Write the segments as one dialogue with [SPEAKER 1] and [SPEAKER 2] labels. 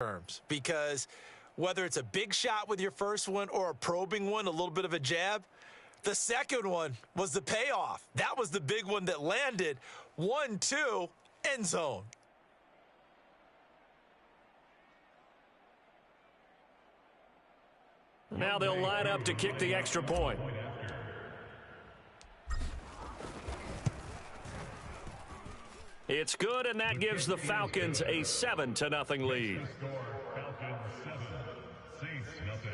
[SPEAKER 1] terms, because whether it's a big shot with your first one or a probing one, a little bit of a jab, the second one was the payoff. That was the big one that landed. 1-2, end zone.
[SPEAKER 2] Now they'll line up to kick the extra point. It's good, and that gives the Falcons a 7-0 lead.
[SPEAKER 3] Falcons 7, Saints nothing.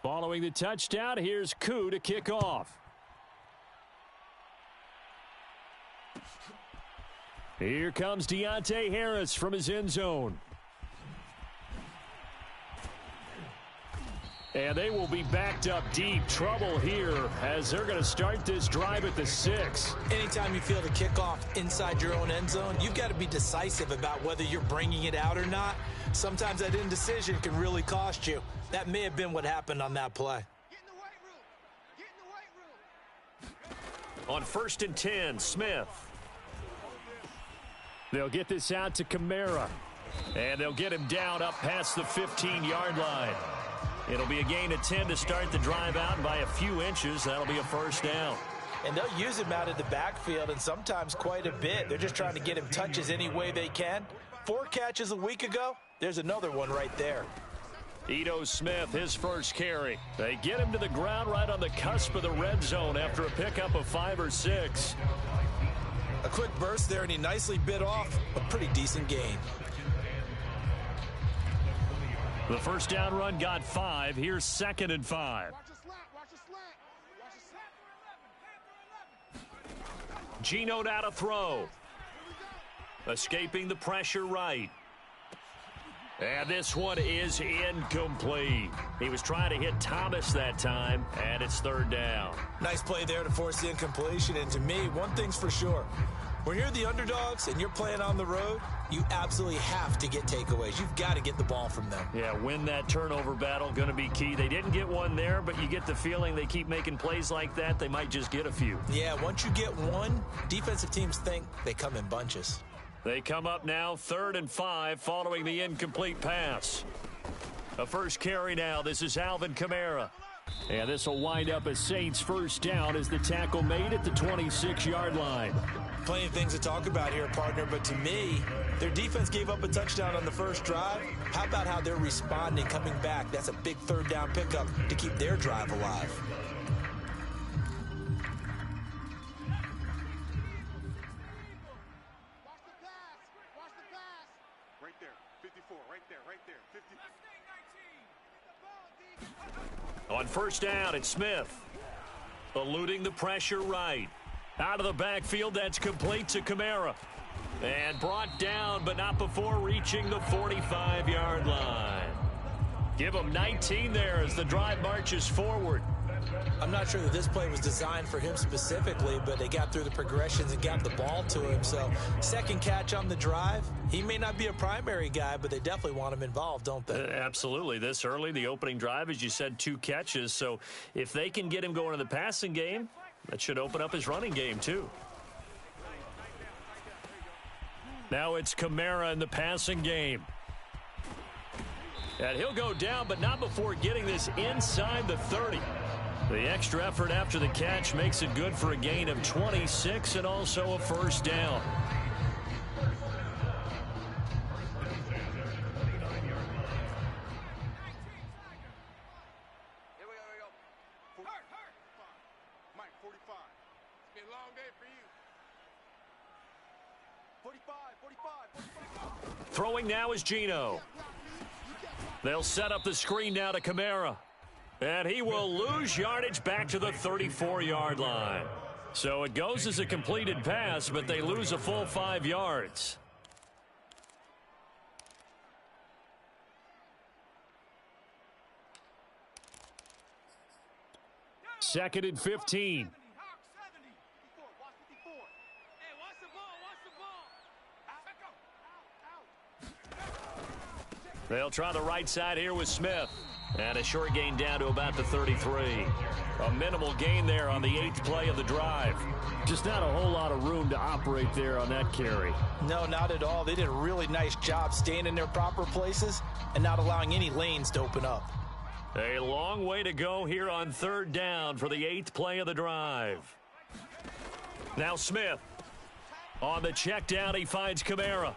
[SPEAKER 2] Following the touchdown, here's Koo to kick off. Here comes Deontay Harris from his end zone. And they will be backed up deep. Trouble here as they're going to start this drive at the 6.
[SPEAKER 1] Anytime you feel the kickoff inside your own end zone, you've got to be decisive about whether you're bringing it out or not. Sometimes that indecision can really cost you. That may have been what happened on that play.
[SPEAKER 2] On 1st and 10, Smith. They'll get this out to Kamara. And they'll get him down up past the 15-yard line. It'll be a gain of 10 to start the drive out, and by a few inches, that'll be a first down.
[SPEAKER 1] And they'll use him out of the backfield, and sometimes quite a bit. They're just trying to get him touches any way they can. 4 catches a week ago, there's another one right there.
[SPEAKER 2] Ito Smith, his first carry. They get him to the ground right on the cusp of the red zone after a pickup of 5 or 6.
[SPEAKER 1] A quick burst there, and he nicely bit off a pretty decent gain.
[SPEAKER 2] The first down run got 5. Here's 2nd and 5. Geno now to throw. Escaping the pressure right. And this one is incomplete. He was trying to hit Thomas that time, and it's 3rd down.
[SPEAKER 1] Nice play there to force the incompletion, and to me, one thing's for sure. When you're the underdogs and you're playing on the road, you absolutely have to get takeaways. You've got to get the ball from them.
[SPEAKER 2] Yeah, win that turnover battle, going to be key. They didn't get one there, but you get the feeling they keep making plays like that, they might just get a few.
[SPEAKER 1] Yeah, once you get one, defensive teams think they come in bunches.
[SPEAKER 2] They come up now 3rd and 5 following the incomplete pass. A first carry now. This is Alvin Kamara. And this will wind up a Saints first down as the tackle made at the 26-yard line.
[SPEAKER 1] Plenty of things to talk about here, partner, but to me, their defense gave up a touchdown on the first drive. How about how they're responding, coming back? That's a big 3rd down pickup to keep their drive alive.
[SPEAKER 4] Right there, 54, right there, 50.
[SPEAKER 2] On first down, it's Smith. Eluding the pressure right. Out of the backfield, that's complete to Kamara. And brought down, but not before reaching the 45-yard line. Give him 19 there as the drive marches forward.
[SPEAKER 1] I'm not sure that this play was designed for him specifically, but they got through the progressions and got the ball to him. So, second catch on the drive. He may not be a primary guy, but they definitely want him involved, don't they?
[SPEAKER 2] Absolutely. This early, the opening drive, as you said, 2 catches. So, if they can get him going in the passing game, that should open up his running game, too. Now it's Kamara in the passing game. And he'll go down, but not before getting this inside the 30. The extra effort after the catch makes it good for a gain of 26 and also a first down. Throwing now is Geno. They'll set up the screen now to Kamara. And he will lose yardage back to the 34-yard line. So it goes as a completed pass, but they lose a full 5 yards. Second and 15. They'll try the right side here with Smith. And a short gain down to about the 33. A minimal gain there on the 8th play of the drive. Just not a whole lot of room to operate there on that carry.
[SPEAKER 1] No, not at all. They did a really nice job staying in their proper places and not allowing any lanes to open up.
[SPEAKER 2] A long way to go here on 3rd down for the 8th play of the drive. Now Smith. On the check down, he finds Kamara.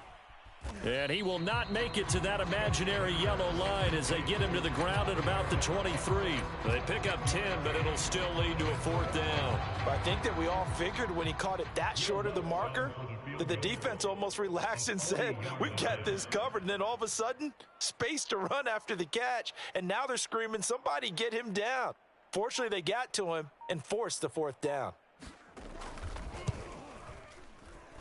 [SPEAKER 2] And he will not make it to that imaginary yellow line as they get him to the ground at about the 23. They pick up 10, but it'll still lead to a 4th down.
[SPEAKER 1] I think that we all figured when he caught it that short of the marker that the defense almost relaxed and said, we've got this covered. And then all of a sudden, space to run after the catch. And now they're screaming, somebody get him down. Fortunately, they got to him and forced the 4th down.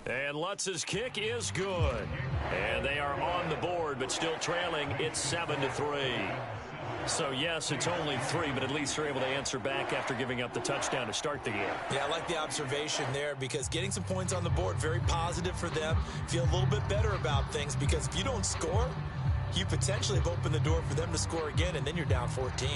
[SPEAKER 2] And Lutz's kick is good. And they are on the board, but still trailing. It's 7-3. So, yes, it's only 3, but at least they're able to answer back after giving up the touchdown to start the game.
[SPEAKER 1] Yeah, I like the observation there because getting some points on the board, very positive for them. Feel a little bit better about things because if you don't score, you potentially have opened the door for them to score again, and then you're down 14.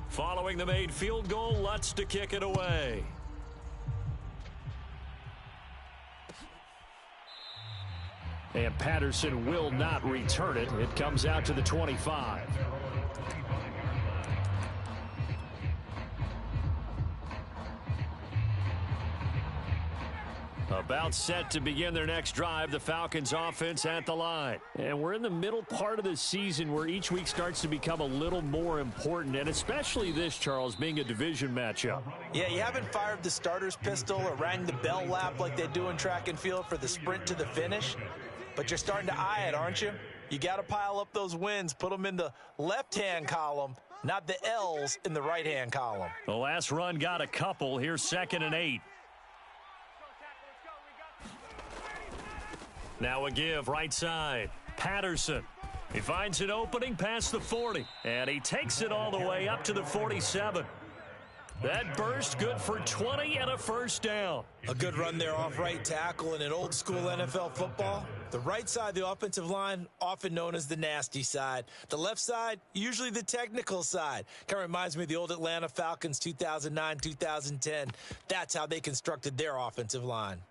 [SPEAKER 2] Following the made field goal, Lutz to kick it away. And Patterson will not return it. It comes out to the 25. About set to begin their next drive, the Falcons offense at the line. And we're in the middle part of the season where each week starts to become a little more important, and especially this, Charles, being a division matchup.
[SPEAKER 1] Yeah, you haven't fired the starter's pistol or rang the bell lap like they do in track and field for the sprint to the finish, but you're starting to eye it, aren't you? You got to pile up those wins, put them in the left-hand column, not the L's in the right-hand column.
[SPEAKER 2] The last run got a couple. Here's 2nd and 8. Now a give, right side. Patterson. He finds an opening past the 40. And he takes it all the way up to the 47. That burst good for 20 and a 1st down.
[SPEAKER 1] A good run there off right tackle in an old school NFL football. The right side of the offensive line, often known as the nasty side. The left side, usually the technical side. Kind of reminds me of the old Atlanta Falcons 2009, 2010. That's how they constructed their offensive line.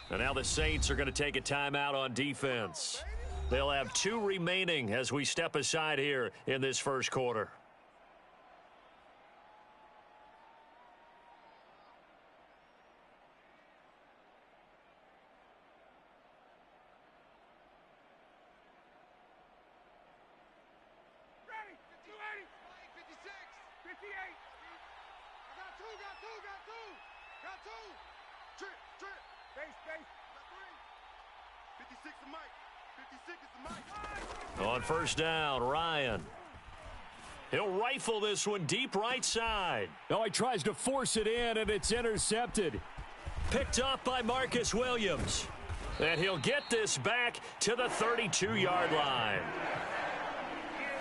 [SPEAKER 2] And now the Saints are going to take a timeout on defense. They'll have 2 remaining as we step aside here in this first quarter.
[SPEAKER 4] Ready, 280, 56, 58. I got two. Trip. Base. 56 is Mike. 56 is the Mike.
[SPEAKER 2] On 1st down, Ryan. He'll rifle this one deep right side. Oh, he tries to force it in, and it's intercepted. Picked up by Marcus Williams. And he'll get this back to the 32-yard line.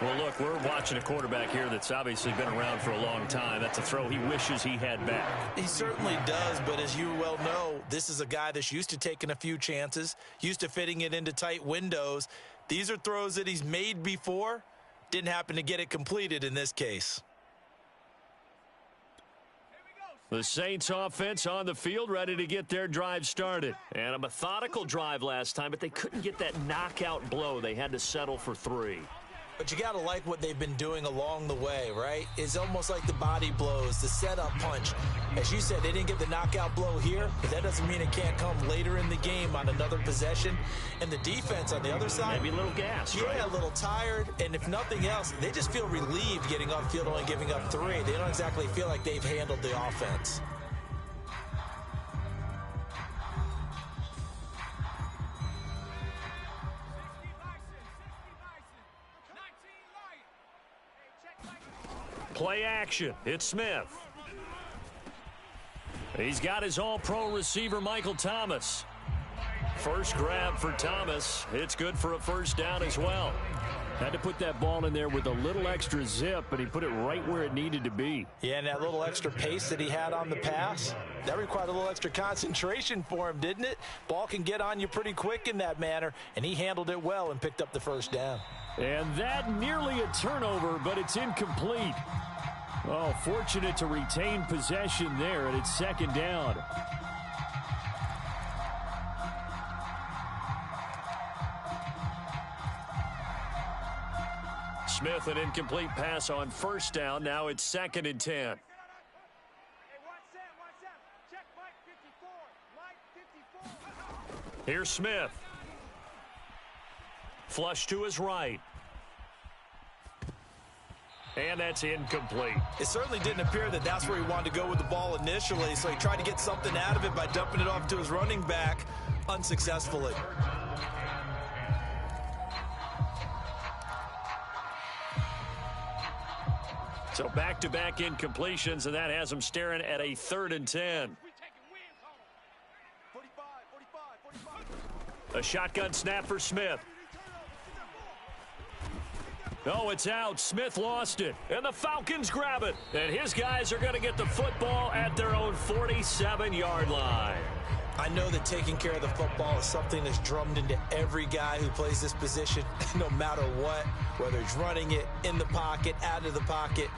[SPEAKER 2] Well, look, we're watching a quarterback here that's obviously been around for a long time. That's a throw he wishes he had back.
[SPEAKER 1] He certainly does, but as you well know, this is a guy that's used to taking a few chances, used to fitting it into tight windows. These are throws that he's made before. Didn't happen to get it completed in this case.
[SPEAKER 4] Here we go,
[SPEAKER 2] The Saints offense on the field, ready to get their drive started. And a methodical drive last time, but they couldn't get that knockout blow. They had to settle for 3.
[SPEAKER 1] But you got to like what they've been doing along the way, right? It's almost like the body blows, the setup punch. As you said, they didn't get the knockout blow here, but that doesn't mean it can't come later in the game on another possession. And the defense on the other side,
[SPEAKER 2] maybe a little gas,
[SPEAKER 1] yeah,
[SPEAKER 2] right?
[SPEAKER 1] A little tired. And if nothing else, they just feel relieved getting upfield, only giving up 3. They don't exactly feel like they've handled the offense.
[SPEAKER 2] Play action. It's Smith. He's got his all-pro receiver, Michael Thomas. First grab for Thomas. It's good for a first down as well. Had to put that ball in there with a little extra zip, but he put it right where it needed to be.
[SPEAKER 1] Yeah, and that little extra pace that he had on the pass, that required a little extra concentration for him, didn't it? Ball can get on you pretty quick in that manner, and he handled it well and picked up the first down.
[SPEAKER 2] And that nearly a turnover, but it's incomplete. Oh, fortunate to retain possession there, and it's second down. Smith, an incomplete pass on first down. Now it's 2nd and 10.
[SPEAKER 4] Hey, watch Sam. Check Mike 54. Mike 54.
[SPEAKER 2] Here's Smith. Flush to his right. And that's incomplete.
[SPEAKER 1] It certainly didn't appear that that's where he wanted to go with the ball initially, so he tried to get something out of it by dumping it off to his running back unsuccessfully.
[SPEAKER 2] So back-to-back incompletions, and that has him staring at a 3rd and 10.
[SPEAKER 4] 45.
[SPEAKER 2] A shotgun snap for Smith. Oh, it's out. Smith lost it. And the Falcons grab it. And his guys are going to get the football at their own 47-yard line.
[SPEAKER 1] I know that taking care of the football is something that's drummed into every guy who plays this position, no matter what, whether he's running it in the pocket, out of the pocket.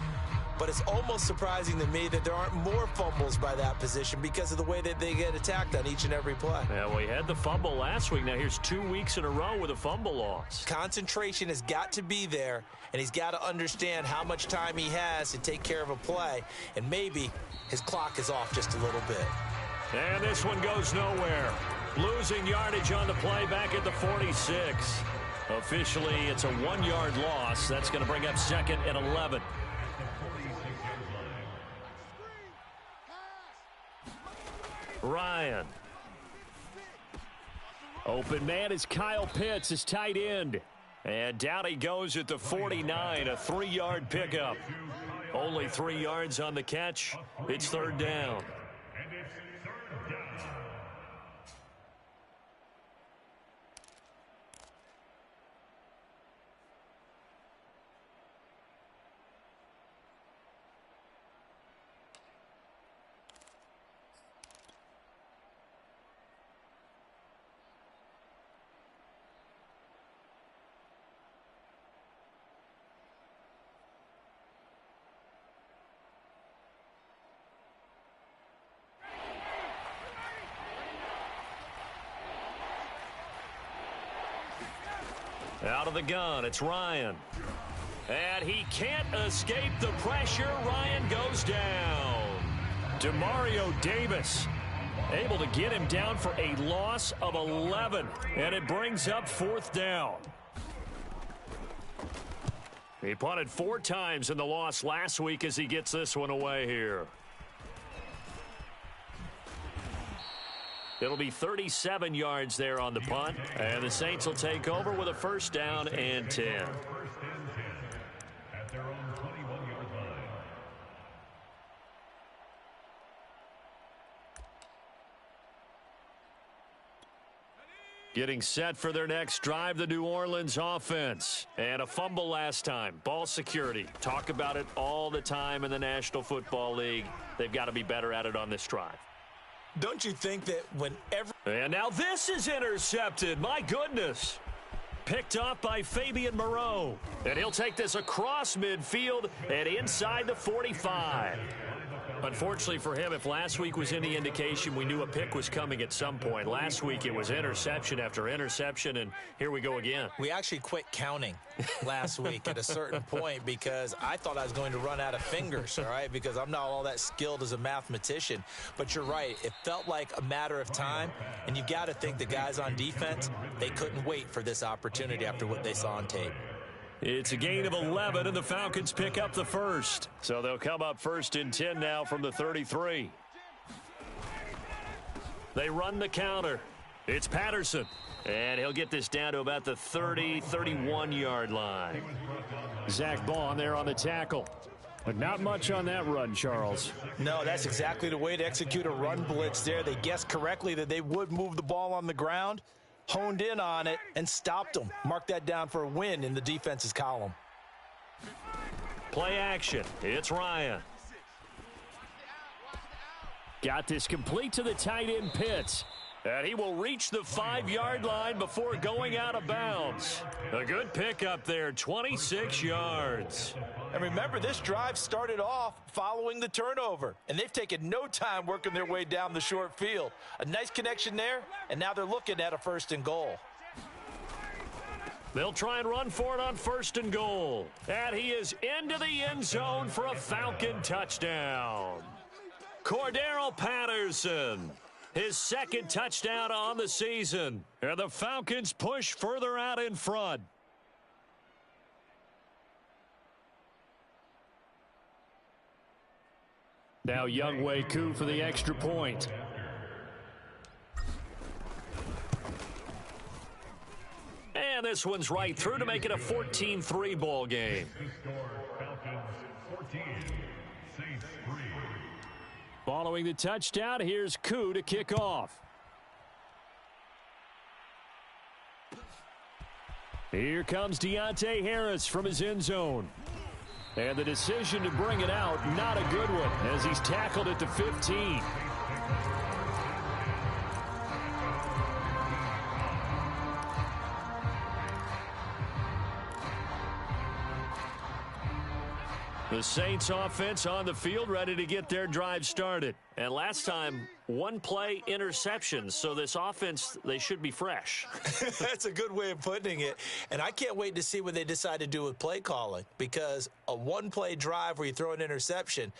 [SPEAKER 1] But it's almost surprising to me that there aren't more fumbles by that position because of the way that they get attacked on each and every play.
[SPEAKER 2] Yeah, we had the fumble last week. Now here's 2 weeks in a row with a fumble loss.
[SPEAKER 1] Concentration has got to be there, and he's got to understand how much time he has to take care of a play, and maybe his clock is off just a little bit.
[SPEAKER 2] And this one goes nowhere. Losing yardage on the play back at the 46. Officially, it's a 1-yard loss. That's going to bring up 2nd and 11. Ryan. Open man is Kyle Pitts, his tight end. And down he goes at the 49, a 3-yard pickup. Only 3 yards on the catch. It's 3rd down. Out of the gun, it's Ryan. And he can't escape the pressure. Ryan goes down. Demario Davis able to get him down for a loss of 11. And it brings up 4th down. He punted 4 times in the loss last week as he gets this one away here. It'll be 37 yards there on the punt, and the Saints will take over with a 1st down and 10.
[SPEAKER 3] At their own 21-yard line.
[SPEAKER 2] Getting set for their next drive, the New Orleans offense. And a fumble last time. Ball security. Talk about it all the time in the National Football League. They've got to be better at it on this drive.
[SPEAKER 1] Don't you think that whenever...
[SPEAKER 2] And now this is intercepted. My goodness. Picked off by Fabian Moreau. And he'll take this across midfield and inside the 45. Unfortunately for him, if last week was any indication, we knew a pick was coming at some point. Last week it was interception after interception, and here we go again.
[SPEAKER 1] We actually quit counting last week at a certain point because I thought I was going to run out of fingers, all right, because I'm not all that skilled as a mathematician. But you're right. It felt like a matter of time, and you've got to think the guys on defense, they couldn't wait for this opportunity after what they saw on tape.
[SPEAKER 2] It's a gain of 11, and the Falcons pick up the first. So they'll come up 1st and 10 now from the 33. They run the counter. It's Patterson. And he'll get this down to about the 30, 31-yard line.
[SPEAKER 5] Zach Bond there on the tackle. But not much on that run, Charles.
[SPEAKER 1] No, that's exactly the way to execute a run blitz there. They guessed correctly that they would move the ball on the ground, honed in on it, and stopped them. Mark that down for a win in the defense's column.
[SPEAKER 2] Play action. It's Ryan.
[SPEAKER 5] Got this complete to the tight end Pitts.
[SPEAKER 2] And he will reach the 5-yard line before going out of bounds. A good pickup there, 26 yards.
[SPEAKER 1] And remember, this drive started off following the turnover, and they've taken no time working their way down the short field. A nice connection there, and now they're looking at a 1st and goal.
[SPEAKER 2] They'll try and run for it on 1st and goal. And he is into the end zone for a Falcon touchdown. Cordero Patterson, his 2nd touchdown on the season. And the Falcons push further out in front.
[SPEAKER 5] Now Younghoe Koo for the extra point.
[SPEAKER 2] And this one's right through to make it a 14-3 ball game.
[SPEAKER 5] Following the touchdown, here's Koo to kick off. Here comes Deontay Harris from his end zone. And the decision to bring it out, not a good one, as he's tackled at the 15.
[SPEAKER 2] The Saints offense on the field, ready to get their drive started. And last time, 1-play interceptions. So this offense, they should be fresh.
[SPEAKER 1] That's a good way of putting it. And I can't wait to see what they decide to do with play calling, because a 1-play drive where you throw an interception,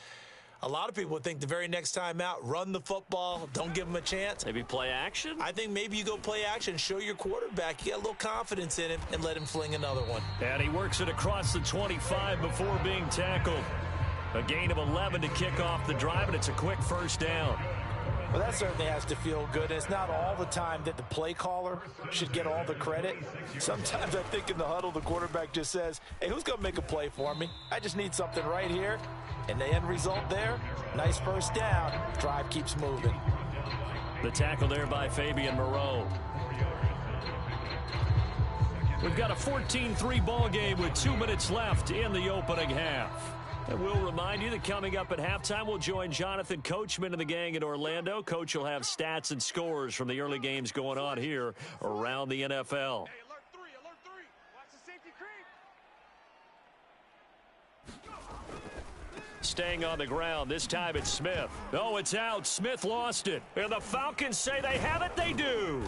[SPEAKER 1] a lot of people would think the very next time out, run the football, don't give them a chance.
[SPEAKER 2] Maybe play action?
[SPEAKER 1] I think maybe you go play action, show your quarterback you got a little confidence in him, and let him fling another one.
[SPEAKER 2] And he works it across the 25 before being tackled. A gain of 11 to kick off the drive, and it's a quick 1st down.
[SPEAKER 1] Well, that certainly has to feel good. And it's not all the time that the play caller should get all the credit. Sometimes I think in the huddle, the quarterback just says, hey, who's going to make a play for me? I just need something right here. And the end result there, nice 1st down. Drive keeps moving.
[SPEAKER 2] The tackle there by Fabian Moreau. We've got a 14-3 ball game with 2 minutes left in the opening half. And we'll remind you that coming up at halftime, we'll join Jonathan Coachman and the gang in Orlando. Coach will have stats and scores from the early games going on here around the NFL.
[SPEAKER 4] Hey, alert 3, alert 3. Watch the safety creep.
[SPEAKER 2] Staying on the ground, this time it's Smith. Oh, it's out. Smith lost it. And the Falcons say they have it. They do.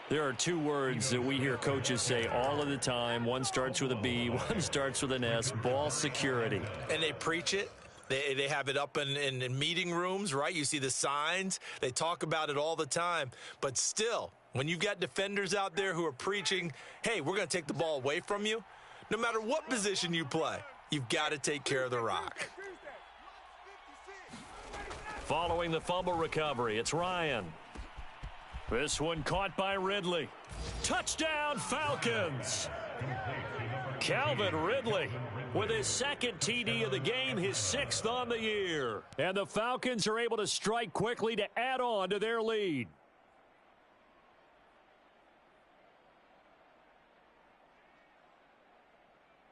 [SPEAKER 2] There are 2 words that we hear coaches say all of the time. One starts with a B, one starts with an S, ball security.
[SPEAKER 1] And they preach it. They have it up in meeting rooms, right? You see the signs. They talk about it all the time. But still, when you've got defenders out there who are preaching, hey, we're going to take the ball away from you, no matter what position you play, you've got to take care of the rock.
[SPEAKER 2] Following the fumble recovery, it's Ryan. This one caught by Ridley. Touchdown, Falcons! Calvin Ridley with his 2nd TD of the game, his 6th on the year. And the Falcons are able to strike quickly to add on to their lead.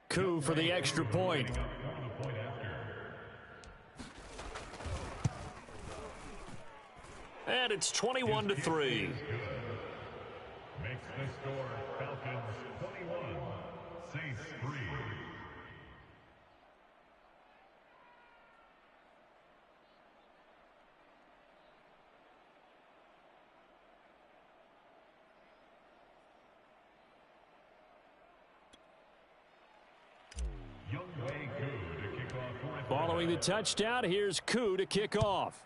[SPEAKER 5] Koo for the extra point.
[SPEAKER 2] And it's 21-3.
[SPEAKER 3] Makes the score Falcons 21, Saints 3.
[SPEAKER 5] Following the touchdown, here's Koo to kick off.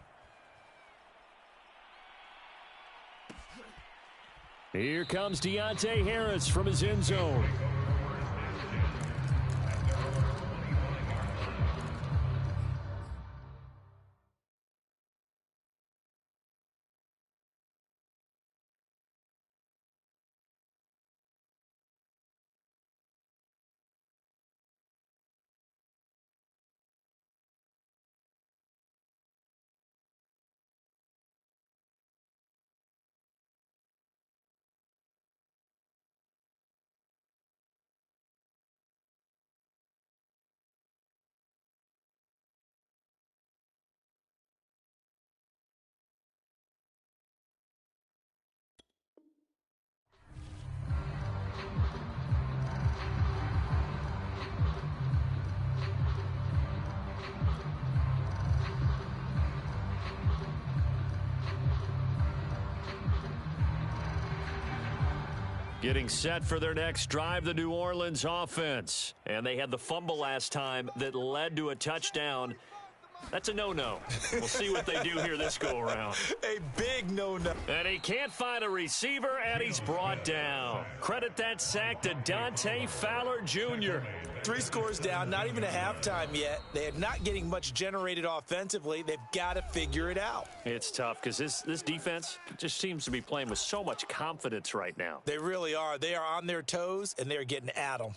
[SPEAKER 5] Here comes Deontay Harris from his end zone. Getting set for their next drive, the New Orleans offense. And they had the fumble last time that led to a touchdown. That's a no-no. We'll see what they do here this go-around.
[SPEAKER 1] A big no-no.
[SPEAKER 5] And he can't find a receiver, and he's brought down. Credit that sack to Dante Fowler Jr.
[SPEAKER 1] 3 scores down, not even a halftime yet. They are not getting much generated offensively. They've got to figure it out.
[SPEAKER 5] It's tough because this defense just seems to be playing with so much confidence right now.
[SPEAKER 1] They really are. They are on their toes, and they're getting at them.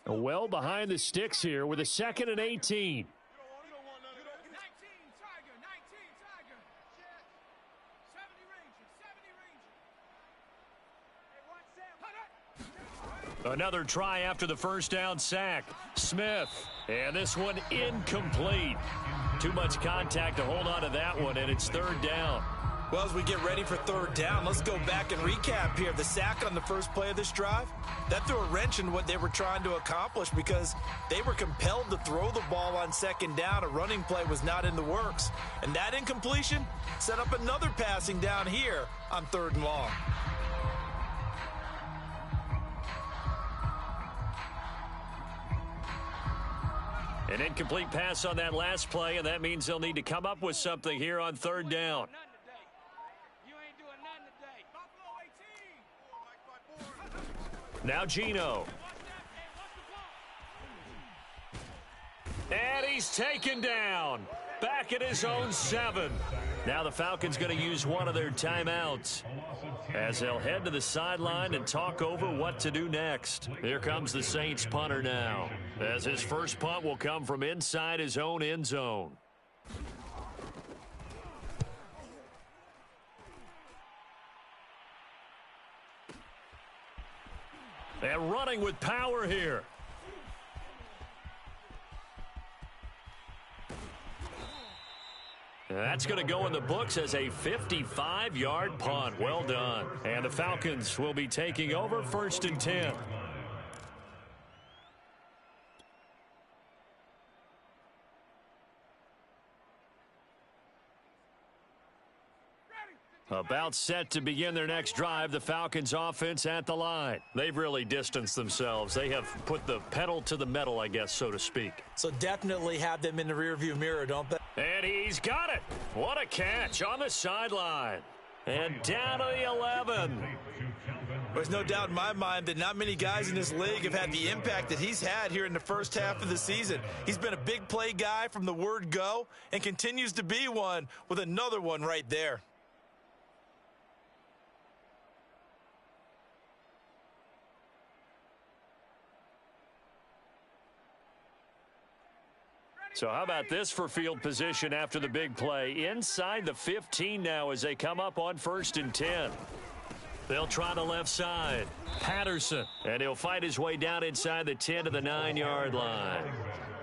[SPEAKER 5] Well behind the sticks here with a 2nd and 18. Another try after the first down sack. Smith, and this one incomplete. Too much contact to hold on to that one, and it's 3rd down.
[SPEAKER 1] Well, as we get ready for 3rd down, let's go back and recap here. The sack on the first play of this drive, that threw a wrench in what they were trying to accomplish because they were compelled to throw the ball on 2nd down. A running play was not in the works. And that incompletion set up another passing down here on 3rd and long.
[SPEAKER 5] An incomplete pass on that last play, and that means they'll need to come up with something here on 3rd down. Now Gino. And he's taken down. Back at his own 7. Now the Falcons going to use one of their timeouts as they'll head to the sideline and talk over what to do next. Here comes the Saints punter now, as his first punt will come from inside his own end zone. And running with power here. That's going to go in the books as a 55-yard punt. Well done. And the Falcons will be taking over 1st and 10. About set to begin their next drive, the Falcons offense at the line. They've really distanced themselves. They have put the pedal to the metal, I guess, so to speak.
[SPEAKER 1] So definitely have them in the rearview mirror, don't they?
[SPEAKER 5] And he's got it. What a catch on the sideline. And down to the 11.
[SPEAKER 1] There's no doubt in my mind that not many guys in this league have had the impact that he's had here in the first half of the season. He's been a big play guy from the word go and continues to be one with another one right there.
[SPEAKER 5] So how about this for field position after the big play? Inside the 15 now as they come up on 1st and 10. They'll try the left side. Patterson. And he'll fight his way down inside the 10 to the 9-yard line.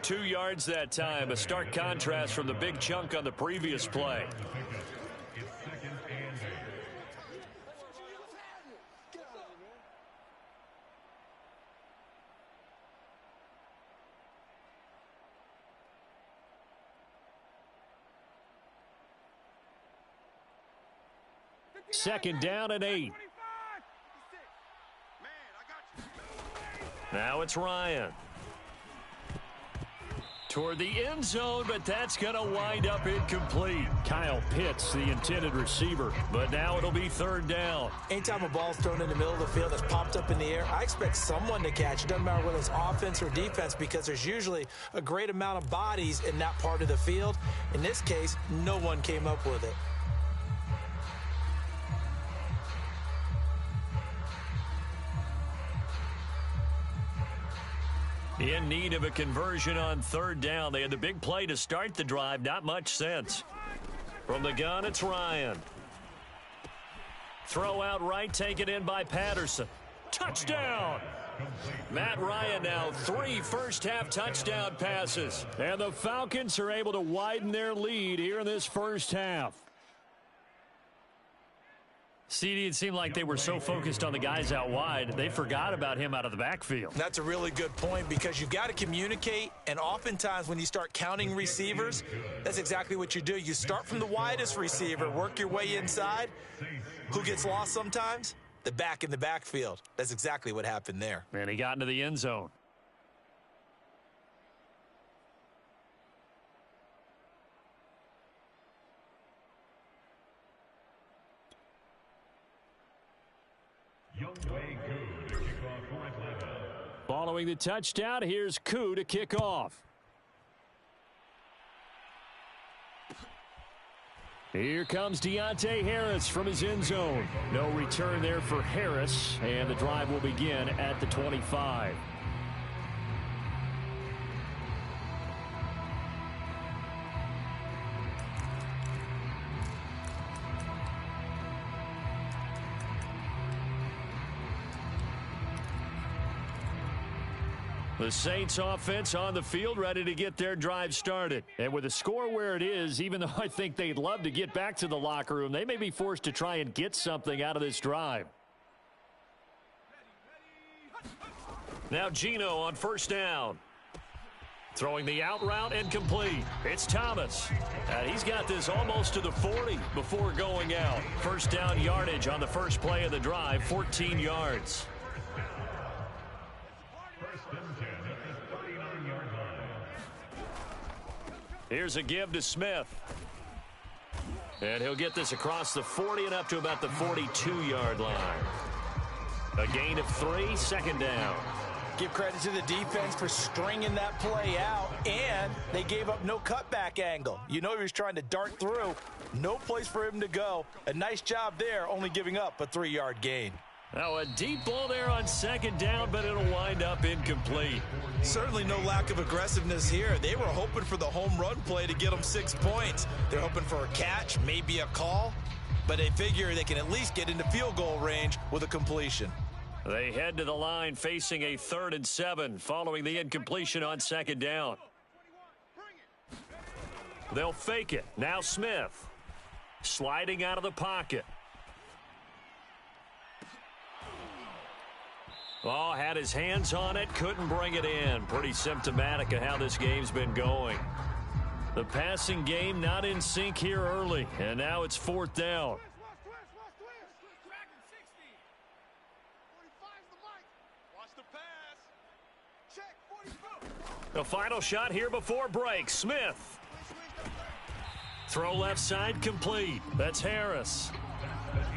[SPEAKER 5] 2 yards that time. A stark contrast from the big chunk on the previous play.
[SPEAKER 2] 2nd down and 8. Now it's Ryan. Toward the end zone, but that's going to wind up incomplete. Kyle Pitts, the intended receiver, but now it'll be 3rd down.
[SPEAKER 1] Anytime a ball's thrown in the middle of the field that's popped up in the air, I expect someone to catch it. Doesn't matter whether it's offense or defense, because there's usually a great amount of bodies in that part of the field. In this case, no one came up with it.
[SPEAKER 2] In need of a conversion on 3rd down. They had the big play to start the drive. Not much sense. From the gun, it's Ryan. Throw out right, taken in by Patterson. Touchdown! Matt Ryan now 3 first-half touchdown passes. And the Falcons are able to widen their lead here in this first half. CD, it seemed like they were so focused on the guys out wide, they forgot about him out of the backfield.
[SPEAKER 1] That's a really good point, because you've got to communicate, and oftentimes when you start counting receivers, that's exactly what you do. You start from the widest receiver, work your way inside. Who gets lost sometimes? The back in the backfield. That's exactly what happened there.
[SPEAKER 2] And he got into the end zone. Following the touchdown, here's Koo to kick off. Here comes Deontay Harris from his end zone. No return there for Harris, and the drive will begin at the 25. The Saints offense on the field, ready to get their drive started. And with the score where it is, even though I think they'd love to get back to the locker room, they may be forced to try and get something out of this drive. Now Geno on 1st down. Throwing the out route and complete. It's Thomas. And he's got this almost to the 40 before going out. 1st down yardage on the first play of the drive, 14 yards. Here's a give to Smith. And he'll get this across the 40 and up to about the 42-yard line. A gain of 3, 2nd down.
[SPEAKER 1] Give credit to the defense for stringing that play out, and they gave up no cutback angle. You know he was trying to dart through. No place for him to go. A nice job there, only giving up a 3-yard gain.
[SPEAKER 2] Now a deep ball there on 2nd down, but it'll wind up incomplete.
[SPEAKER 1] Certainly no lack of aggressiveness here. They were hoping for the home run play to get them 6 points. They're hoping for a catch, maybe a call, but they figure they can at least get into field goal range with a completion.
[SPEAKER 2] They head to the line facing a 3rd and 7 following the incompletion on 2nd down. They'll fake it. Now Smith. Sliding out of the pocket. Oh, had his hands on it, couldn't bring it in. Pretty symptomatic of how this game's been going. The passing game not in sync here early, and now it's 4th down. The final shot here before break. Smith. Throw left side complete. That's Harris.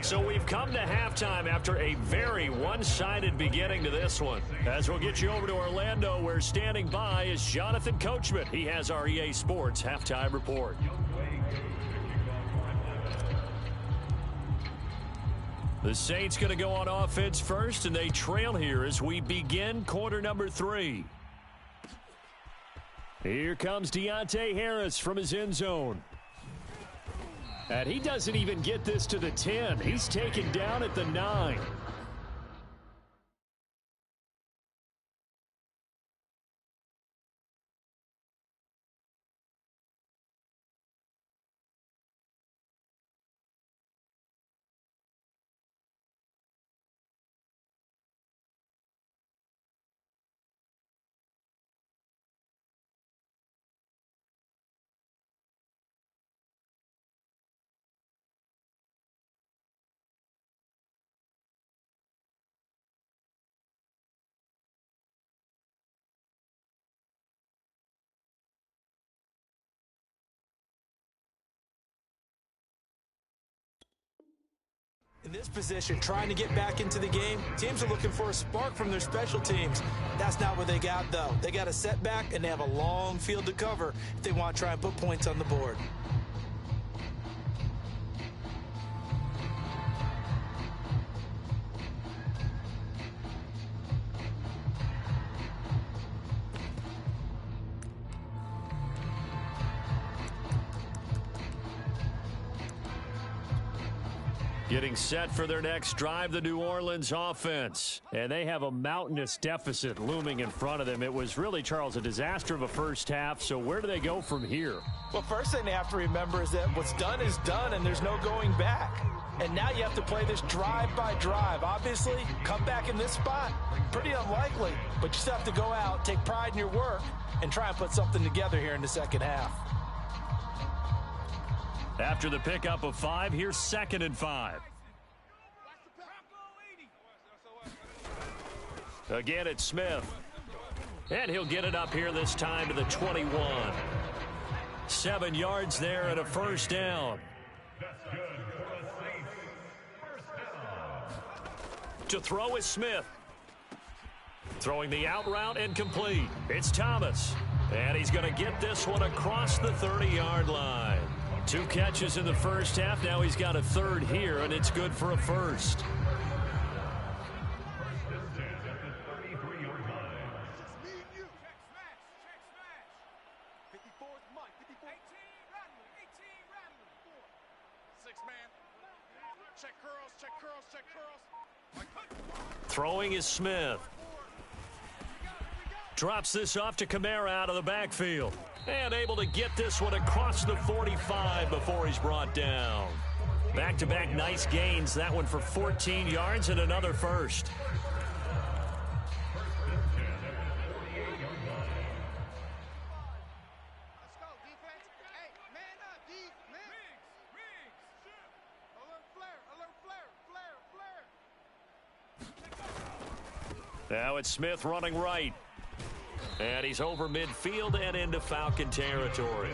[SPEAKER 2] So we've come to halftime after a very one-sided beginning to this one. As we'll get you over to Orlando, where standing by is Jonathan Coachman. He has our EA Sports halftime report. The Saints going to go on offense first, and they trail here as we begin quarter number 3. Here comes Deontay Harris from his end zone. And he doesn't even get this to the 10. He's taken down at the 9.
[SPEAKER 1] this position, trying to get back into the game, teams are looking for a spark from their special teams. That's not what they got, though. They got a setback, and they have a long field to cover if they want to try and put points on the board.
[SPEAKER 2] Getting set for their next drive, the New Orleans offense. And they have a mountainous deficit looming in front of them. It was really, Charles, a disaster of a first half. So where do they go from here?
[SPEAKER 1] Well, first thing they have to remember is that what's done is done, and there's no going back. And now you have to play this drive by drive. Obviously, come back in this spot, pretty unlikely. But you still have to go out, take pride in your work, and try and put something together here in the second half.
[SPEAKER 2] After the pickup of 5, here's 2nd and 5. Again, it's Smith. And he'll get it up here this time to the 21. 7 yards there and a first down. To throw is Smith. Throwing the out route and complete. It's Thomas. And he's going to get this one across the 30-yard line. 2 catches in the first half. Now he's got a 3rd here, and it's good for a first. Throwing is Smith. Drops this off to Kamara out of the backfield. And able to get this one across the 45 before he's brought down. Back-to-back nice gains. That one for 14 yards and another first. Now it's Smith running right. And he's over midfield and into Falcon territory.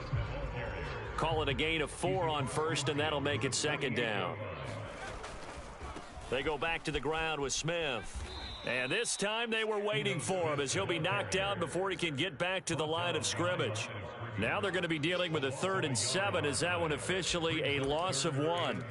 [SPEAKER 2] Call it a gain of 4 on first, and that'll make it 2nd down. They go back to the ground with Smith. And this time they were waiting for him as he'll be knocked out before he can get back to the line of scrimmage. Now they're going to be dealing with a 3rd and 7 as that one officially a loss of 1.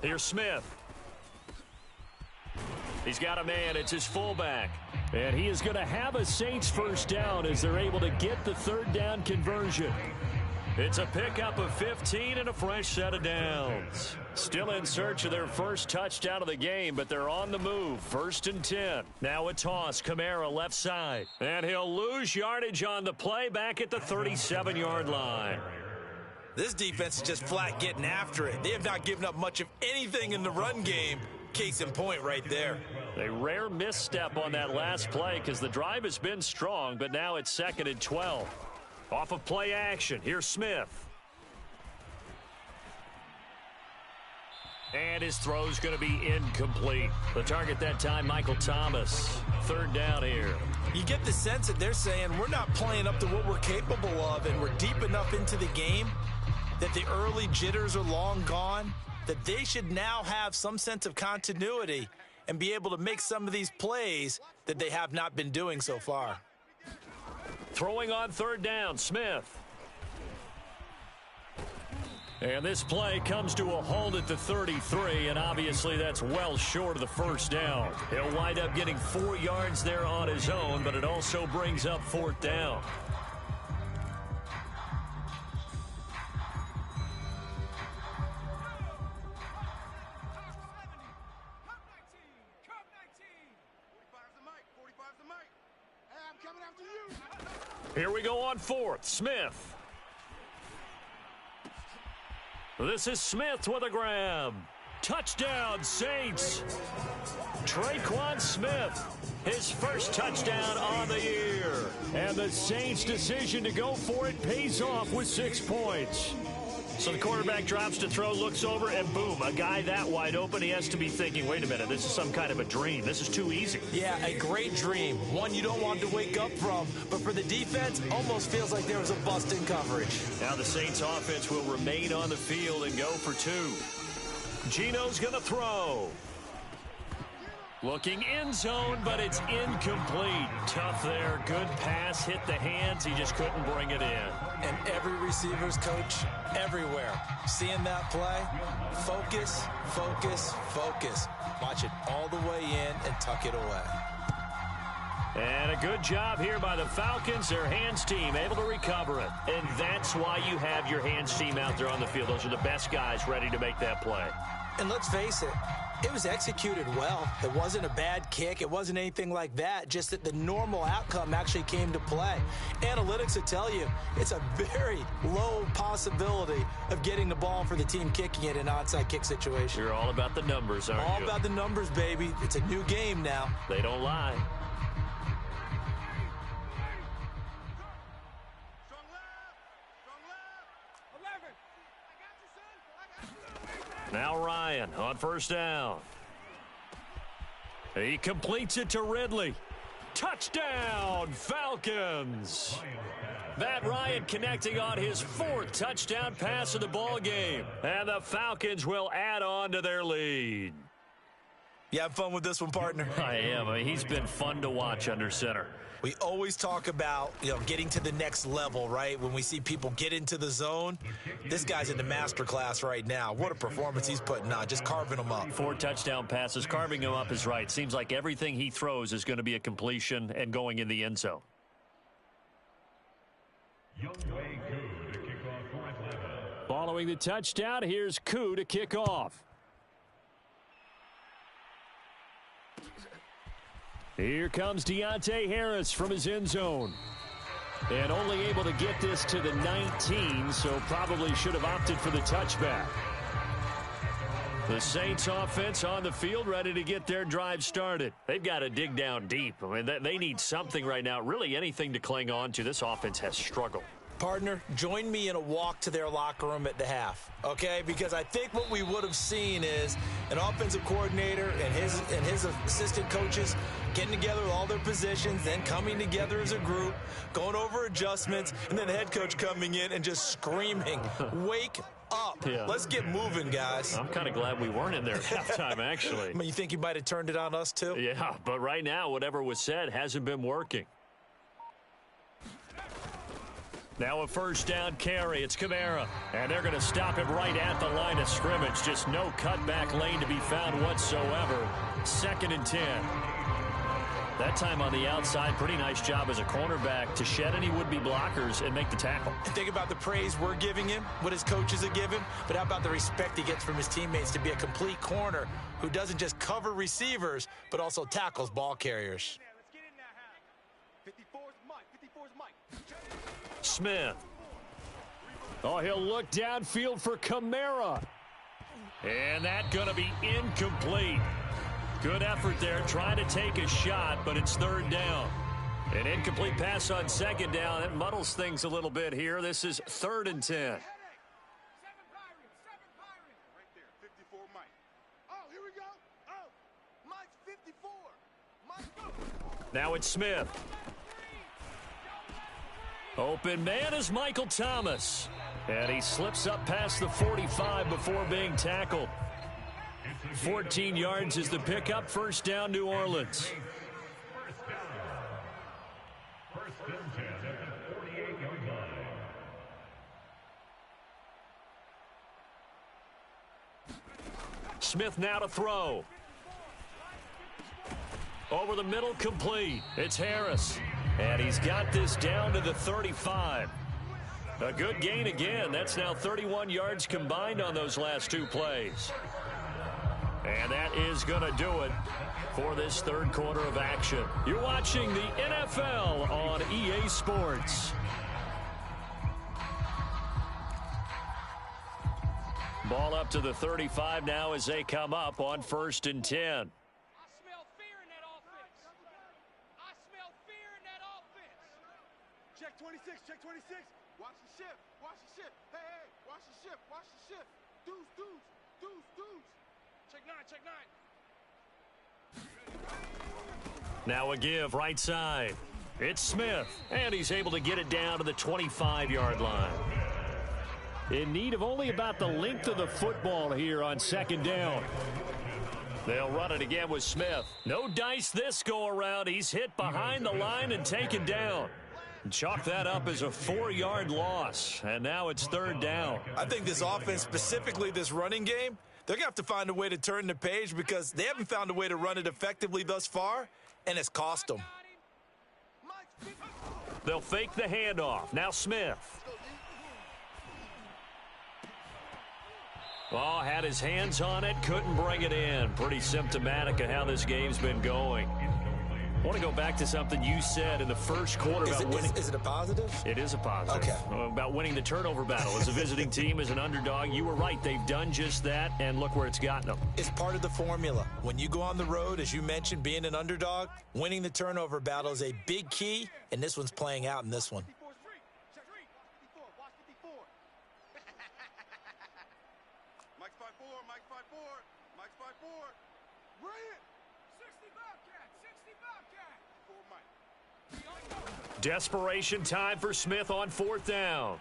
[SPEAKER 2] Here's Smith. He's got a man. It's his fullback. And he is going to have a Saints first down as they're able to get the 3rd down conversion. It's a pickup of 15 and a fresh set of downs. Still in search of their first touchdown of the game, but they're on the move. 1st and 10. Now a toss. Kamara left side. And he'll lose yardage on the play back at the 37-yard line.
[SPEAKER 1] This defense is just flat getting after it. They have not given up much of anything in the run game. Case in point right there.
[SPEAKER 2] A rare misstep on that last play because the drive has been strong, but now it's 2nd and 12. Off of play action, here's Smith. And his throw's going to be incomplete. The target that time, Michael Thomas. 3rd down here.
[SPEAKER 1] You get the sense that they're saying we're not playing up to what we're capable of, and we're deep enough into the game that the early jitters are long gone, that they should now have some sense of continuity and be able to make some of these plays that they have not been doing so far.
[SPEAKER 2] Throwing on 3rd down, Smith. And this play comes to a halt at the 33, and obviously that's well short of the first down. He'll wind up getting 4 yards there on his own, but it also brings up 4th down. Here we go on 4th. Smith. This is Smith with a grab. Touchdown, Saints. Traquan Smith, his first touchdown on the year. And the Saints' decision to go for it pays off with 6 points. So the quarterback drops to throw, looks over, and boom, a guy that wide open. He has to be thinking, wait a minute, this is some kind of a dream. This is too easy.
[SPEAKER 1] Yeah, a great dream. One you don't want to wake up from. But for the defense, almost feels like there was a bust in coverage.
[SPEAKER 2] Now the Saints offense will remain on the field and go for two. Gino's going to throw. Looking end zone, but it's incomplete. Tough there. Good pass. Hit the hands. He just couldn't bring it in.
[SPEAKER 1] And every receiver's coach everywhere. Seeing that play, focus, focus, focus. Watch it all the way in and tuck it away.
[SPEAKER 2] And a good job here by the Falcons. Their hands team able to recover it. And that's why you have your hands team out there on the field. Those are the best guys ready to make that play.
[SPEAKER 1] And let's face it, it was executed well. It wasn't a bad kick. It wasn't anything like that. Just that the normal outcome actually came to play. Analytics will tell you it's a very low possibility of getting the ball for the team kicking it in an onside kick situation.
[SPEAKER 2] You're all about the numbers, aren't you?
[SPEAKER 1] All about the numbers, baby. It's a new game now.
[SPEAKER 2] They don't lie. Now Ryan on first down. He completes it to Ridley. Touchdown, Falcons. Matt Ryan connecting on his 4th touchdown pass of the ball game. And the Falcons will add on to their lead.
[SPEAKER 1] You have fun with this one, partner?
[SPEAKER 2] I am. I mean, he's been fun to watch under center.
[SPEAKER 1] We always talk about, getting to the next level, right? When we see people get into the zone, this guy's in the master class right now. What a performance he's putting on, just carving them up.
[SPEAKER 2] 4 touchdown passes, carving him up is right. Seems like everything he throws is going to be a completion and going in the end zone. Following the touchdown, here's Koo to kick off. Here comes Deontay Harris from his end zone. And only able to get this to the 19, so probably should have opted for the touchback. The Saints offense on the field ready to get their drive started. They've got to dig down deep. I mean, they need something right now, really anything to cling on to. This offense has struggled.
[SPEAKER 1] Partner, join me in a walk to their locker room at the half, okay? Because I think what we would have seen is an offensive coordinator and his assistant coaches getting together with all their positions, then coming together as a group, going over adjustments, and then the head coach coming in and just screaming, wake up.
[SPEAKER 2] Yeah.
[SPEAKER 1] Let's get moving, guys.
[SPEAKER 2] I'm kind of glad we weren't in there at halftime, actually.
[SPEAKER 1] I mean, you think he might have turned it on us, too?
[SPEAKER 2] Yeah, but right now, whatever was said hasn't been working. Now a first down carry. It's Kamara. And they're going to stop him right at the line of scrimmage. Just no cutback lane to be found whatsoever. 2nd and 10. That time on the outside, pretty nice job as a cornerback to shed any would-be blockers and make the tackle.
[SPEAKER 1] And think about the praise we're giving him, what his coaches are giving, but how about the respect he gets from his teammates to be a complete corner who doesn't just cover receivers, but also tackles ball carriers.
[SPEAKER 2] Smith. Oh, he'll look downfield for Kamara. And that going to be incomplete. Good effort there, trying to take a shot, but it's 3rd down. An incomplete pass on 2nd down. That muddles things a little bit here. This is 3rd and 10.
[SPEAKER 4] Right there, 54 Mike. Oh, here we go. Oh, Mike's 54. Mike, go.
[SPEAKER 2] Now it's Smith. Open man is Michael Thomas. And he slips up past the 45 before being tackled. 14 yards is the pickup. First down, New Orleans.
[SPEAKER 3] First and 10 at the 48-yard line.
[SPEAKER 2] Smith now to throw. Over the middle, complete. It's Harris. And he's got this down to the 35. A good gain again. That's now 31 yards combined on those last 2 plays. And that is going to do it for this 3rd quarter of action. You're watching the NFL on EA Sports. Ball up to the 35 now as they come up on 1st and 10.
[SPEAKER 4] I smell fear in that offense. I smell fear in that offense. Check 26, check 26. Watch the shift, watch the shift. Hey, watch Watch the shift. Watch the shift. Deuce, deuce, deuce, deuce. Check nine, check nine.
[SPEAKER 2] Now a give right side. It's Smith, and he's able to get it down to the 25-yard line. In need of only about the length of the football here on second down. They'll run it again with Smith. No dice this go-around. He's hit behind the line and taken down. Chalk that up as a 4-yard loss, and now it's third down.
[SPEAKER 1] I think this offense, specifically this running game, they're going to have to find a way to turn the page because they haven't found a way to run it effectively thus far, and it's cost them.
[SPEAKER 2] They'll fake the handoff. Now Smith. Oh, had his hands on it, couldn't bring it in. Pretty symptomatic of how this game's been going. I want to go back to something you said in the first quarter about winning.
[SPEAKER 1] Is it a positive?
[SPEAKER 2] It is a positive.
[SPEAKER 1] Okay.
[SPEAKER 2] About winning the turnover battle. As a visiting team, as an underdog, you were right. They've done just that, and look where it's gotten them.
[SPEAKER 1] It's part of the formula. When you go on the road, as you mentioned, being an underdog, winning the turnover battle is a big key, and this one's playing out in this one.
[SPEAKER 4] Mike's 5'4", Mike's 5'4", Mike's 5'4". Brilliant. 60 Bobcat, 60 Bobcat. 4 Mike.
[SPEAKER 2] Desperation time for Smith on fourth down.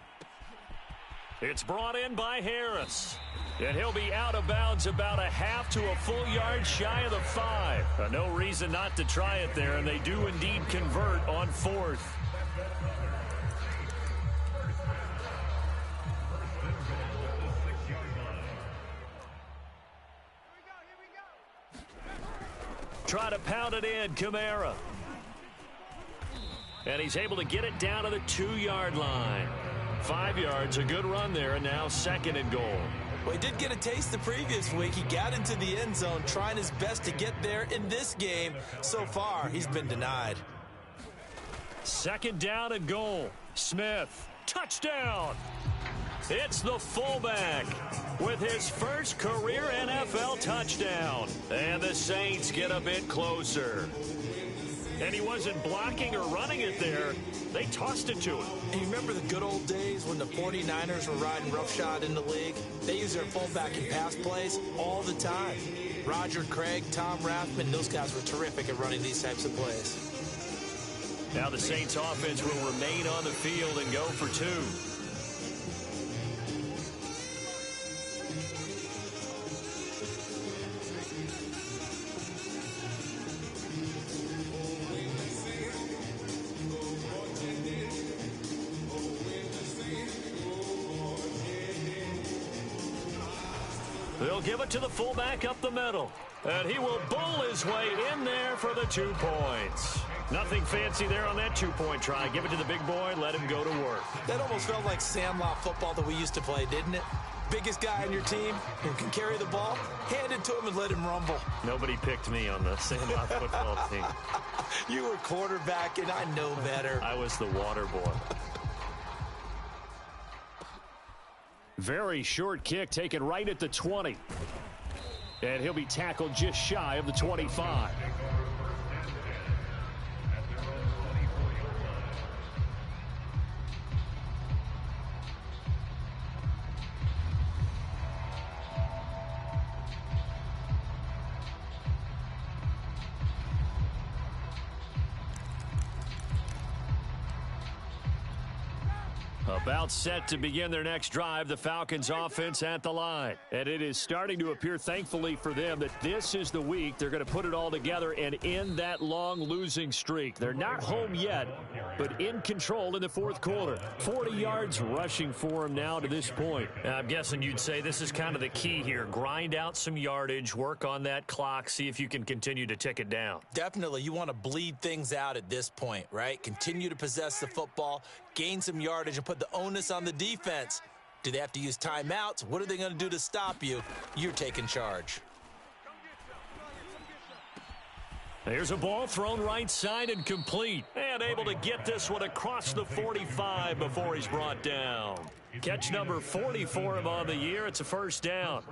[SPEAKER 2] It's brought in by Harris. And he'll be out of bounds about a half to a full yard shy of the 5. No reason not to try it there, and they do indeed convert on fourth. Try to pound it in, Kamara. And he's able to get it down to the 2-yard line. 5 yards, a good run there, and now second and goal.
[SPEAKER 1] Well, he did get a taste the previous week. He got into the end zone, trying his best to get there in this game. So far, he's been denied.
[SPEAKER 2] Second down and goal. Smith, touchdown. It's the fullback with his first career NFL touchdown. And the Saints get a bit closer. And he wasn't blocking or running it there. They tossed it to him.
[SPEAKER 1] And you remember the good old days when the 49ers were riding roughshod in the league? They used their fullback in pass plays all the time. Roger Craig, Tom Rathman, those guys were terrific at running these types of plays.
[SPEAKER 2] Now the Saints offense will remain on the field and go for 2. They'll give it to the fullback up the middle. And he will bowl his way in there for the 2 points. Nothing fancy there on that 2-point try. Give it to the big boy, let him go to work.
[SPEAKER 1] That almost felt like Sandlot football that we used to play, didn't it? Biggest guy on your team who can carry the ball, hand it to him and let him rumble.
[SPEAKER 2] Nobody picked me on the Sandlot football team.
[SPEAKER 1] You were quarterback, and I know better.
[SPEAKER 2] I was the water boy. Very short kick taken right at the 20. And he'll be tackled just shy of the 25. About set to begin their next drive, the Falcons offense at the line. And it is starting to appear, thankfully for them, that this is the week they're going to put it all together and end that long losing streak. They're not home yet, but in control in the fourth quarter. 40 yards rushing for them now to this point. I'm guessing you'd say this is kind of the key here. Grind out some yardage, work on that clock, see if you can continue to tick it down.
[SPEAKER 1] Definitely. You want to bleed things out at this point, right? Continue to possess the football, gain some yardage, and put the onus on the defense. Do they have to use timeouts? What are they going to do to stop you? You're taking charge.
[SPEAKER 2] Here's a ball thrown right side and complete. And able to get this one across the 45 before he's brought down. Catch number 40 for him on the year. It's a first down.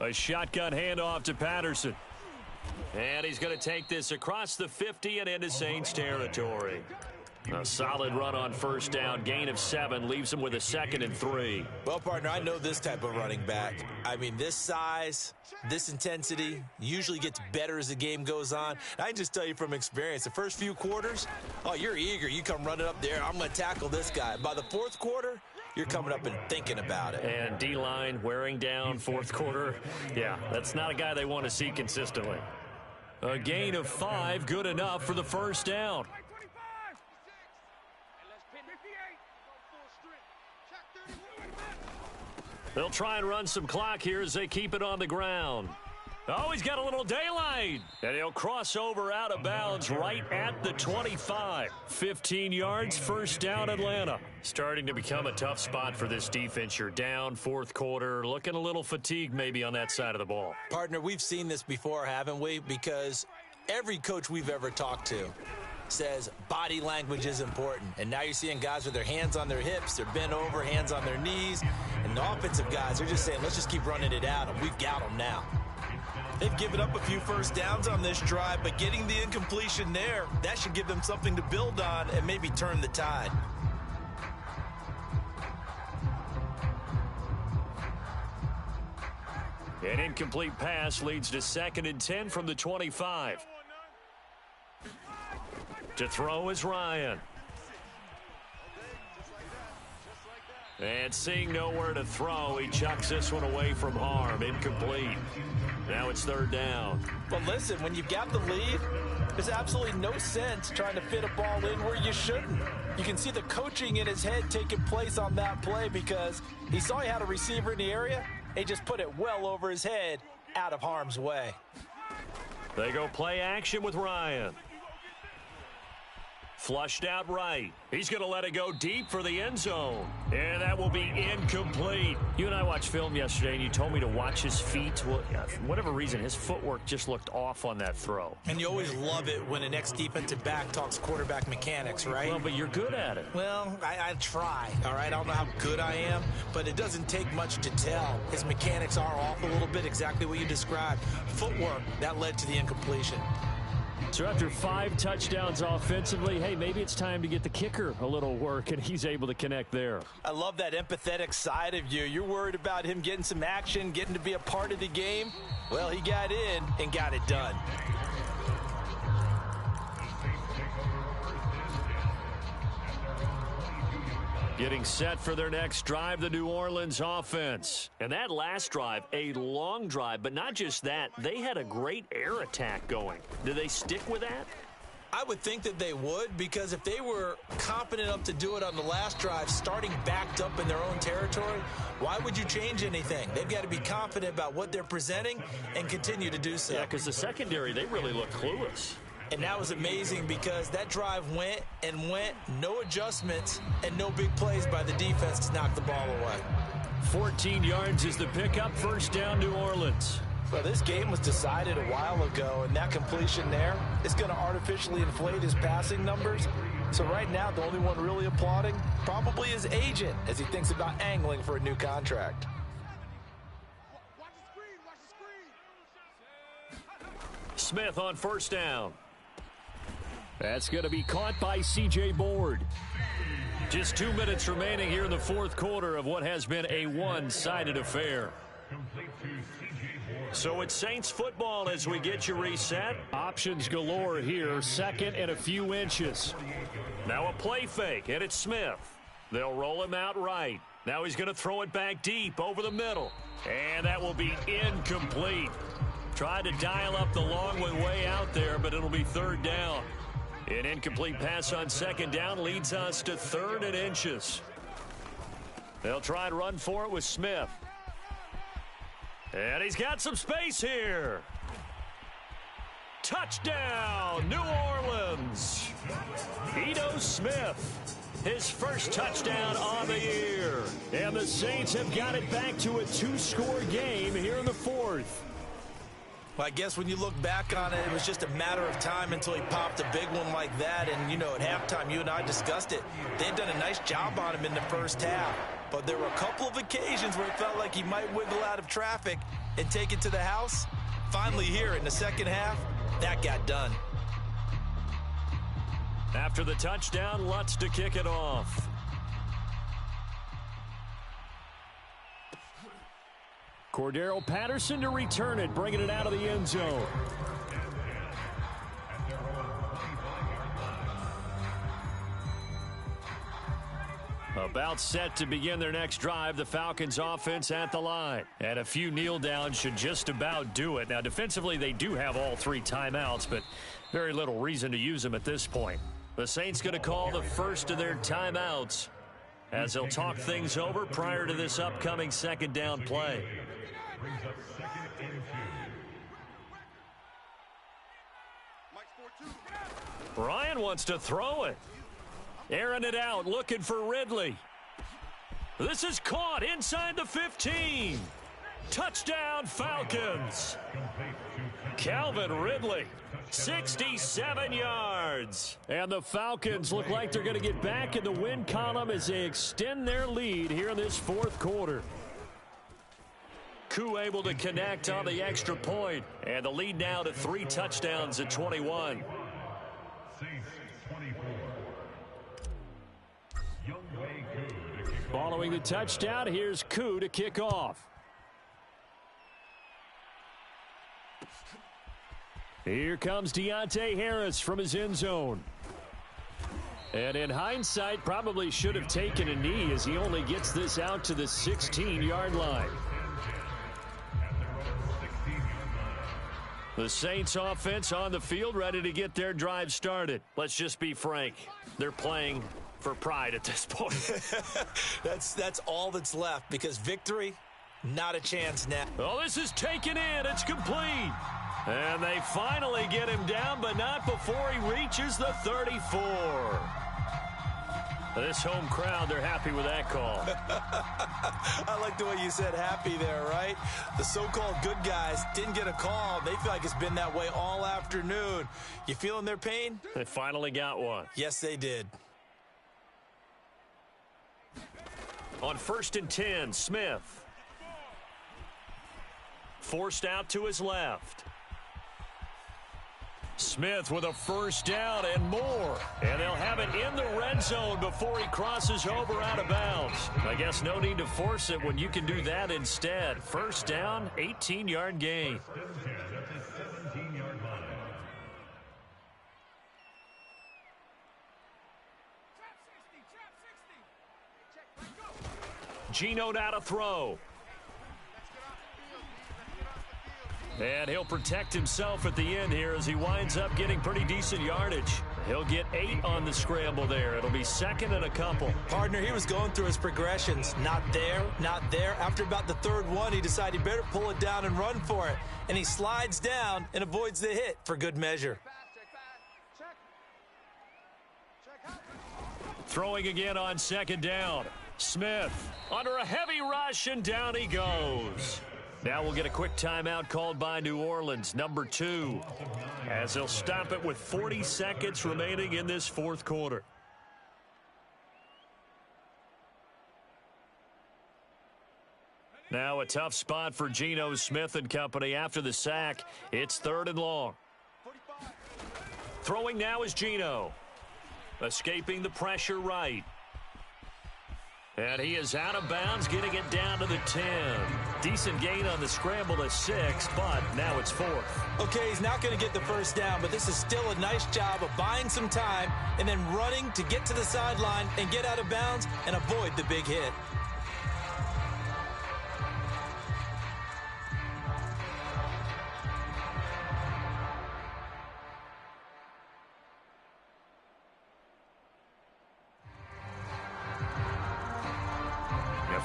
[SPEAKER 2] A shotgun handoff to Patterson. And he's going to take this across the 50 and into Saints territory. A solid run on first down, gain of 7, leaves him with a 2nd and 3.
[SPEAKER 1] Well, partner, I know this type of running back. I mean, this size, this intensity usually gets better as the game goes on. I can just tell you from experience, the first few quarters, oh, you're eager. You come running up there, I'm going to tackle this guy. By the fourth quarter, you're coming up and thinking about it.
[SPEAKER 2] And D-line wearing down fourth quarter. Yeah, that's not a guy they want to see consistently. A gain of 5, good enough for the first down. They'll try and run some clock here as they keep it on the ground. Oh, he's got a little daylight. And he'll cross over out of bounds right at the 25. 15 yards, first down, Atlanta. Starting to become a tough spot for this defense. You're down fourth quarter, looking a little fatigued maybe on that side of the ball.
[SPEAKER 1] Partner, we've seen this before, haven't we? Because every coach we've ever talked to says body language is important. And now you're seeing guys with their hands on their hips, they're bent over, hands on their knees. And the offensive guys, they're just saying, let's just keep running it out, and we've got them now. They've given up a few first downs on this drive, but getting the incompletion there, that should give them something to build on and maybe turn the tide.
[SPEAKER 2] An incomplete pass leads to 2nd and 10 from the 25. To throw is Ryan. And seeing nowhere to throw, he chucks this one away from harm. Incomplete. Now it's 3rd down.
[SPEAKER 1] But listen, when you've got the lead, there's absolutely no sense trying to fit a ball in where you shouldn't. You can see the coaching in his head taking place on that play because he saw he had a receiver in the area. He just put it well over his head, out of harm's way.
[SPEAKER 2] They go play action with Ryan. Flushed out right. He's going to let it go deep for the end zone. And that will be incomplete. You and I watched film yesterday, and you told me to watch his feet. Well, for whatever reason, his footwork just looked off on that throw.
[SPEAKER 1] And you always love it when an ex-defensive back talks quarterback mechanics, right?
[SPEAKER 2] Well, but you're good at it.
[SPEAKER 1] Well, I try, all right? I don't know how good I am, but it doesn't take much to tell. His mechanics are off a little bit, exactly what you described. Footwork, that led to the incompletion.
[SPEAKER 2] So after 5 touchdowns offensively, hey, maybe it's time to get the kicker a little work, and he's able to connect there.
[SPEAKER 1] I love that empathetic side of you. You're worried about him getting some action, getting to be a part of the game. Well, he got in and got it done.
[SPEAKER 2] Getting set for their next drive, the New Orleans offense. And that last drive, a long drive, but not just that. They had a great air attack going. Do they stick with that?
[SPEAKER 1] I would think that they would, because if they were confident enough to do it on the last drive, starting backed up in their own territory, why would you change anything? They've got to be confident about what they're presenting and continue to do so.
[SPEAKER 2] Yeah, because the secondary, they really look clueless.
[SPEAKER 1] And that was amazing because that drive went and went, no adjustments, and no big plays by the defense to knock the ball away.
[SPEAKER 2] 14 yards is the pickup, first down, New Orleans.
[SPEAKER 1] Well, this game was decided a while ago, and that completion there is going to artificially inflate his passing numbers. So right now, the only one really applauding probably his agent as he thinks about angling for a new contract.
[SPEAKER 4] Watch the screen.
[SPEAKER 2] Smith on first down. That's going to be caught by C.J. Board. Just 2 minutes remaining here in the fourth quarter of what has been a one-sided affair. So it's Saints football as we get you reset. Options galore here, 2nd and a few inches. Now a play fake, and it's Smith. They'll roll him out right. Now he's going to throw it back deep over the middle. And that will be incomplete. Tried to dial up the long way out there, but it'll be 3rd down. An incomplete pass on 2nd down leads us to 3rd and inches. They'll try and run for it with Smith. And he's got some space here. Touchdown, New Orleans. Ito Smith, his first touchdown on the year. And the Saints have got it back to a 2-score game here in the fourth.
[SPEAKER 1] Well, I guess when you look back on it, it was just a matter of time until he popped a big one like that. And, you know, at halftime, you and I discussed it. They had done a nice job on him in the first half. But there were a couple of occasions where it felt like he might wiggle out of traffic and take it to the house. Finally here in the second half, that got done.
[SPEAKER 2] After the touchdown, Lutz to kick it off. Cordero Patterson to return it, bringing it out of the end zone. About set to begin their next drive, the Falcons offense at the line. And a few kneel downs should just about do it. Now, defensively, they do have all 3 timeouts, but very little reason to use them at this point. The Saints going to call the first of their timeouts as they'll talk things over prior to this upcoming second down play. Ryan wants to throw it. Airing it out, looking for Ridley. This is caught inside the 15. Touchdown, Falcons. Calvin Ridley, 67 yards. And the Falcons look like they're going to get back in the win column as they extend their lead here in this fourth quarter. Koo able to connect on the extra point, and the lead now to 3 touchdowns at 21. Following the touchdown, here's Koo to kick off. Here comes Deontay Harris from his end zone. And in hindsight, probably should have taken a knee as he only gets this out to the 16-yard line. The Saints offense on the field ready to get their drive started. Let's just be frank. They're playing for pride at this point.
[SPEAKER 1] That's all that's left because victory, not a chance now.
[SPEAKER 2] Oh, this is taken in. It's complete. And they finally get him down, but not before he reaches the 34. This home crowd, they're happy with that call.
[SPEAKER 1] I like the way you said happy there, right? The so-called good guys didn't get a call. They feel like it's been that way all afternoon. You feeling their pain?
[SPEAKER 2] They finally got one.
[SPEAKER 1] Yes, they did.
[SPEAKER 2] On 1st and 10, Smith. Forced out to his left. Smith with a first down and more. And they'll have it in the red zone before he crosses over out of bounds. I guess no need to force it when you can do that instead. First down, 18-yard gain. Geno now to throw. And he'll protect himself at the end here as he winds up getting pretty decent yardage. He'll get 8 on the scramble there. It'll be second and a couple.
[SPEAKER 1] Partner, he was going through his progressions. Not there, not there. After about the third one, he decided he better pull it down and run for it. And he slides down and avoids the hit for good measure.
[SPEAKER 2] Throwing again on second down. Smith under a heavy rush, and down he goes. Now we'll get a quick timeout called by New Orleans, number 2, as they'll stop it with 40 seconds remaining in this fourth quarter. Now a tough spot for Geno Smith and company after the sack. It's 3rd and long. Throwing now is Geno. Escaping the pressure right. And he is out of bounds, getting it down to the 10. Decent gain on the scramble to 6, but now it's 4th.
[SPEAKER 1] Okay, he's not going to get the first down, but this is still a nice job of buying some time and then running to get to the sideline and get out of bounds and avoid the big hit.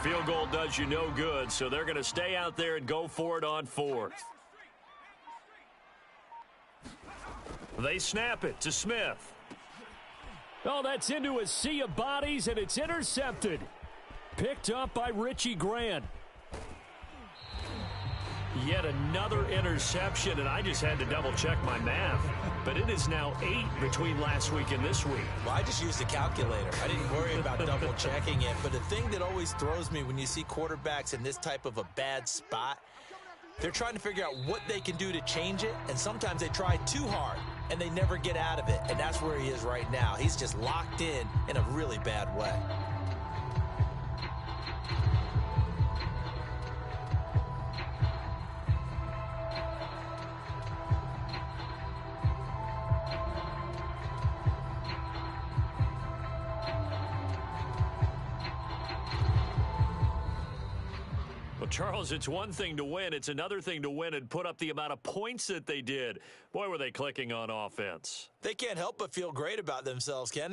[SPEAKER 2] Field goal does you no good, so they're going to stay out there and go for it on 4th. They snap it to Smith. Oh, that's into a sea of bodies, and it's intercepted. Picked up by Richie Grant. Yet another interception, and I just had to double-check my math. But it is now 8 between last week and this week.
[SPEAKER 1] Well, I just used a calculator. I didn't worry about double-checking it. But the thing that always throws me when you see quarterbacks in this type of a bad spot, they're trying to figure out what they can do to change it, and sometimes they try too hard, and they never get out of it. And that's where he is right now. He's just locked in a really bad way.
[SPEAKER 2] Charles, it's one thing to win. It's another thing to win and put up the amount of points that they did. Boy, were they clicking on offense.
[SPEAKER 1] They can't help but feel great about themselves, Ken.